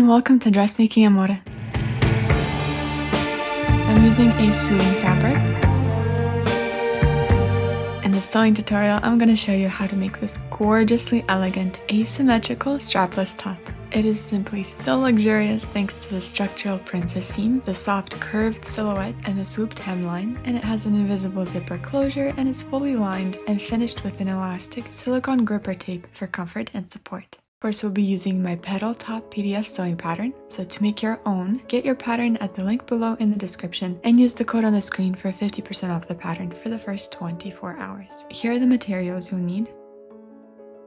and welcome to Dressmaking Amore. I'm using a suiting fabric. In this sewing tutorial, I'm going to show you how to make this gorgeously elegant asymmetrical strapless top. It is simply so luxurious thanks to the structural princess seams, the soft curved silhouette, and the swooped hemline, and it has an invisible zipper closure and is fully lined and finished with an elastic silicone gripper tape for comfort and support. Of course, we'll be using my Petal top PDF sewing pattern, so to make your own, get your pattern at the link below in the description and use the code on the screen for 50% off the pattern for the first 24 hours. Here are the materials you'll need.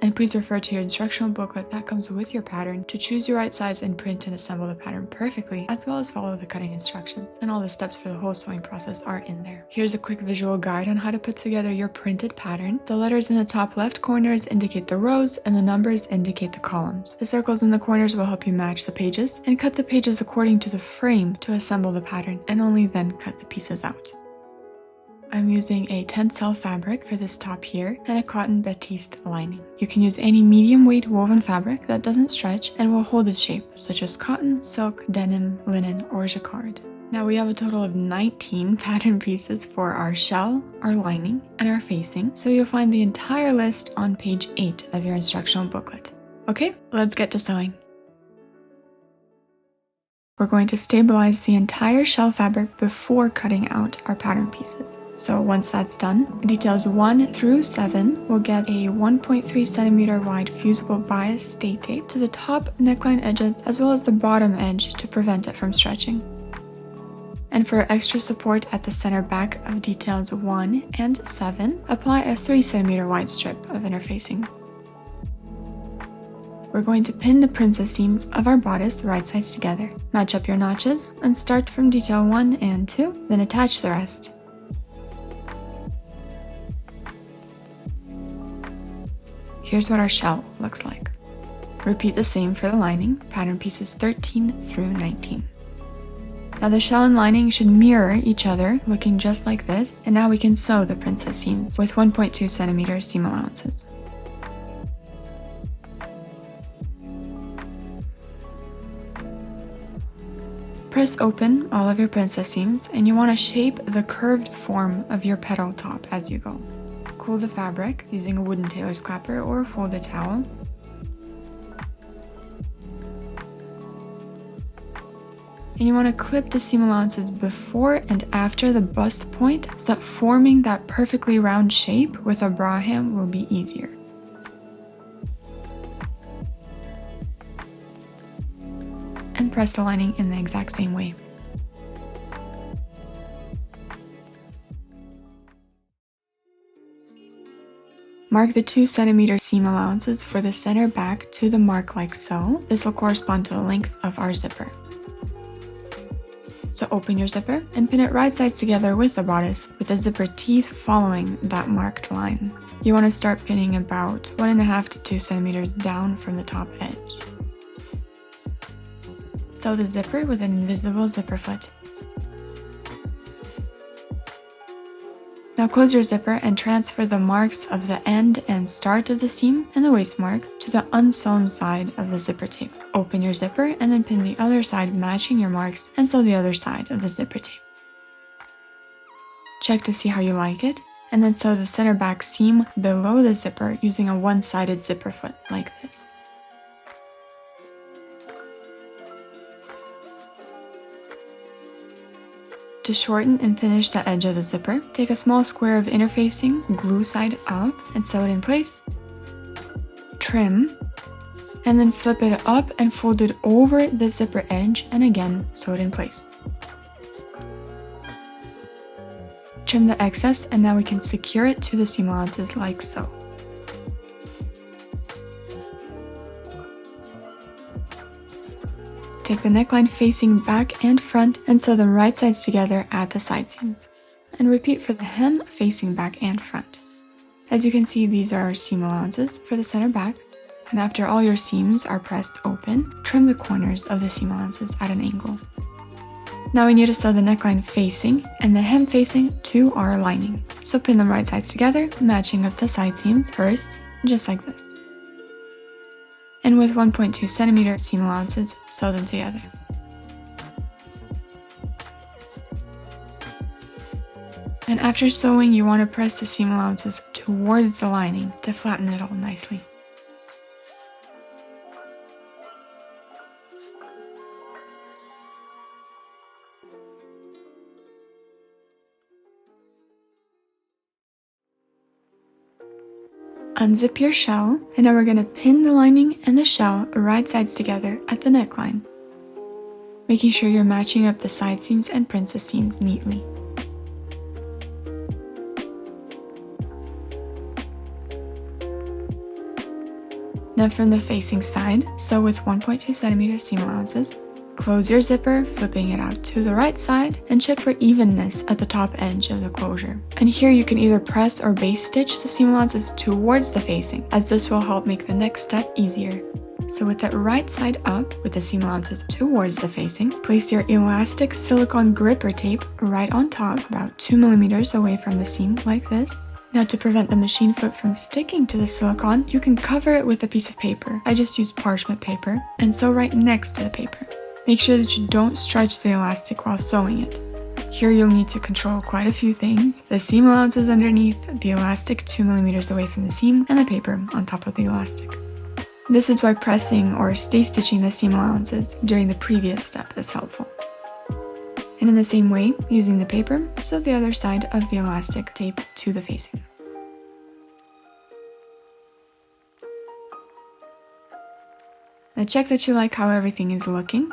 And please refer to your instructional booklet that comes with your pattern to choose your right size and print and assemble the pattern perfectly, as well as follow the cutting instructions. And all the steps for the whole sewing process are in there. Here's a quick visual guide on how to put together your printed pattern. The letters in the top left corners indicate the rows and the numbers indicate the columns. The circles in the corners will help you match the pages and cut the pages according to the frame to assemble the pattern, and only then cut the pieces out. I'm using a tencel fabric for this top here and a cotton batiste lining. You can use any medium weight woven fabric that doesn't stretch and will hold its shape, such as cotton, silk, denim, linen, or jacquard. Now we have a total of 19 pattern pieces for our shell, our lining, and our facing, so you'll find the entire list on page 8 of your instructional booklet. Okay, let's get to sewing. We're going to stabilize the entire shell fabric before cutting out our pattern pieces. So once that's done, details 1 through 7 will get a 1.3 centimeter wide fusible bias stay tape to the top neckline edges as well as the bottom edge to prevent it from stretching. And for extra support at the center back of details 1 and 7, apply a 3 centimeter wide strip of interfacing. We're going to pin the princess seams of our bodice right sides together. Match up your notches and start from detail 1 and 2, then attach the rest. Here's what our shell looks like. Repeat the same for the lining, pattern pieces 13 through 19. Now the shell and lining should mirror each other, looking just like this, and now we can sew the princess seams with 1.2 centimeter seam allowances. Press open all of your princess seams, and you want to shape the curved form of your petal top as you go. Cool the fabric using a wooden tailor's clapper or a folded towel. And you want to clip the seam allowances before and after the bust point so that forming that perfectly round shape with a bra hem will be easier. And press the lining in the exact same way. Mark the 2 centimeter seam allowances for the center back to the mark like so. This will correspond to the length of our zipper. So open your zipper and pin it right sides together with the bodice, with the zipper teeth following that marked line. You want to start pinning about 1.5 to 2 centimeters down from the top edge. Sew the zipper with an invisible zipper foot. Now close your zipper and transfer the marks of the end and start of the seam and the waist mark to the unsewn side of the zipper tape. Open your zipper and then pin the other side matching your marks and sew the other side of the zipper tape. Check to see how you like it, and then sew the center back seam below the zipper using a one-sided zipper foot like this. To shorten and finish the edge of the zipper, take a small square of interfacing, glue side up, and sew it in place. Trim, and then flip it up and fold it over the zipper edge, and again sew it in place. Trim the excess, and now we can secure it to the seam allowances like so. Take the neckline facing back and front and sew them right sides together at the side seams. And repeat for the hem facing back and front. As you can see, these are our seam allowances for the center back, and after all your seams are pressed open, trim the corners of the seam allowances at an angle. Now we need to sew the neckline facing and the hem facing to our lining. So pin them right sides together, matching up the side seams first, just like this. and with 1.2 centimeter seam allowances, sew them together. And after sewing, you want to press the seam allowances towards the lining to flatten it all nicely. Unzip your shell, and now we're going to pin the lining and the shell right sides together at the neckline, making sure you're matching up the side seams and princess seams neatly. Now from the facing side, sew with 1.2 centimeter seam allowances. Close your zipper, flipping it out to the right side, and check for evenness at the top edge of the closure. And here you can either press or base stitch the seam allowances towards the facing, as this will help make the next step easier. So with that right side up, with the seam allowances towards the facing, place your elastic silicone gripper tape right on top, about 2 millimeters away from the seam, like this. Now to prevent the machine foot from sticking to the silicone, you can cover it with a piece of paper. I just used parchment paper, and sew right next to the paper. Make sure that you don't stretch the elastic while sewing it. Here you'll need to control quite a few things: the seam allowances underneath, the elastic 2 millimeters away from the seam, and the paper on top of the elastic. This is why pressing or stay stitching the seam allowances during the previous step is helpful. And in the same way, using the paper, sew the other side of the elastic tape to the facing. Now check that you like how everything is looking.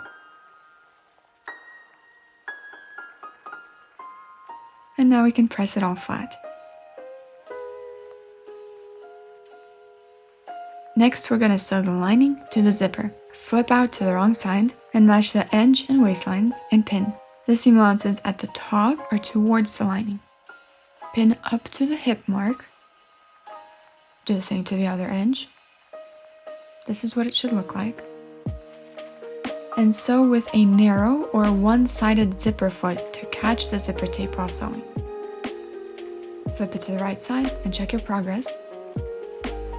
And now we can press it all flat. Next, we're going to sew the lining to the zipper. Flip out to the wrong side and match the edge and waistlines and pin. The seam allowances at the top are towards the lining. Pin up to the hip mark. Do the same to the other edge. This is what it should look like. And sew with a narrow or one-sided zipper foot to catch the zipper tape while sewing. Flip it to the right side and check your progress.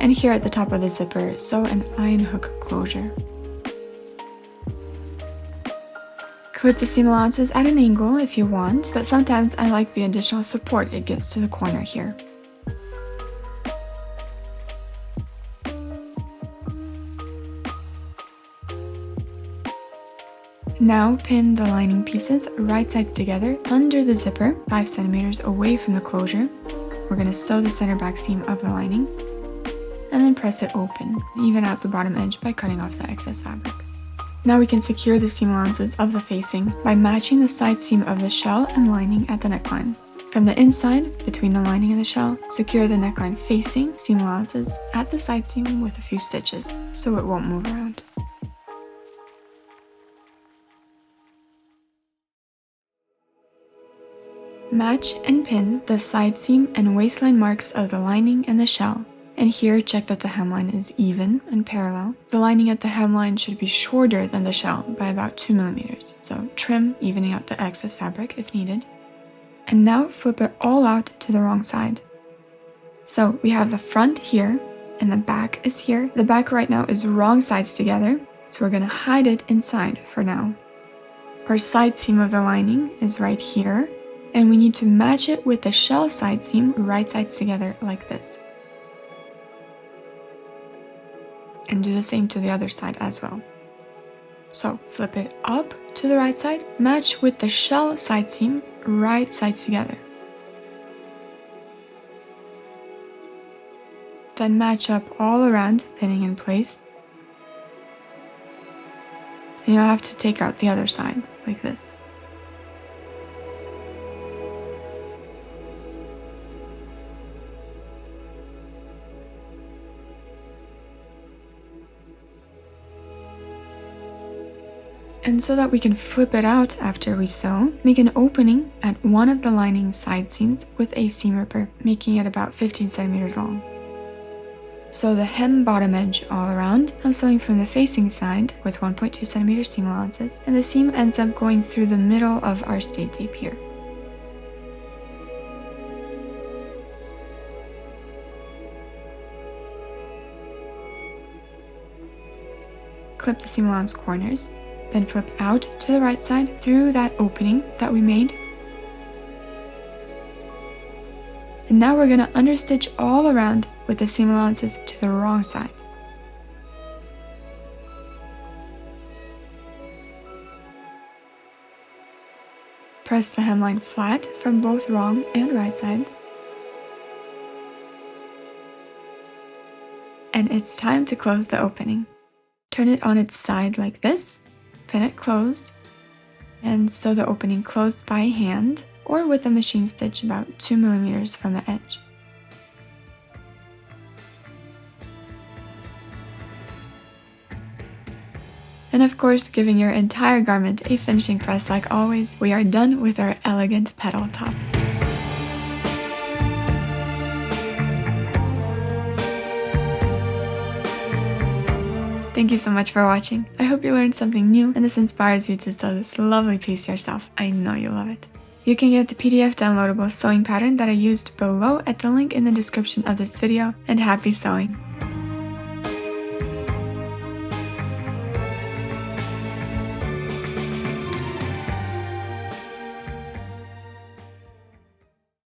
And here at the top of the zipper, sew an iron hook closure. Clip the seam allowances at an angle if you want, but sometimes I like the additional support it gives to the corner here. Now pin the lining pieces right sides together under the zipper, 5 centimeters away from the closure. We're going to sew the center back seam of the lining, and then press it open, even out the bottom edge by cutting off the excess fabric. Now we can secure the seam allowances of the facing by matching the side seam of the shell and lining at the neckline. From the inside, between the lining and the shell, secure the neckline facing seam allowances at the side seam with a few stitches, so it won't move around. Match and pin the side seam and waistline marks of the lining and the shell. And here, check that the hemline is even and parallel. The lining at the hemline should be shorter than the shell by about 2 millimeters, so trim, evening out the excess fabric if needed. And now flip it all out to the wrong side. So we have the front here, and the back is here. The back right now is wrong sides together, so we're going to hide it inside for now. Our side seam of the lining is right here, and we need to match it with the shell side seam right sides together like this. And do the same to the other side as well. So flip it up to the right side, match with the shell side seam right sides together. Then match up all around, pinning in place. And you'll have to take out the other side like this. And so that we can flip it out after we sew, make an opening at one of the lining side seams with a seam ripper, making it about 15 centimeters long. Sew the hem bottom edge all around. I'm sewing from the facing side with 1.2 centimeter seam allowances, and the seam ends up going through the middle of our stay tape here. clip the seam allowance corners, then flip out to the right side through that opening that we made. And now we're going to understitch all around with the seam allowances to the wrong side. Press the hemline flat from both wrong and right sides. And it's time to close the opening. Turn it on its side like this, pin it closed, and sew the opening closed by hand or with a machine stitch about 2 millimeters from the edge. And of course, giving your entire garment a finishing press like always, we are done with our elegant petal top. Thank you so much for watching. I hope you learned something new and this inspires you to sew this lovely piece yourself. I know you'll love it. You can get the PDF downloadable sewing pattern that I used below at the link in the description of this video, and happy sewing!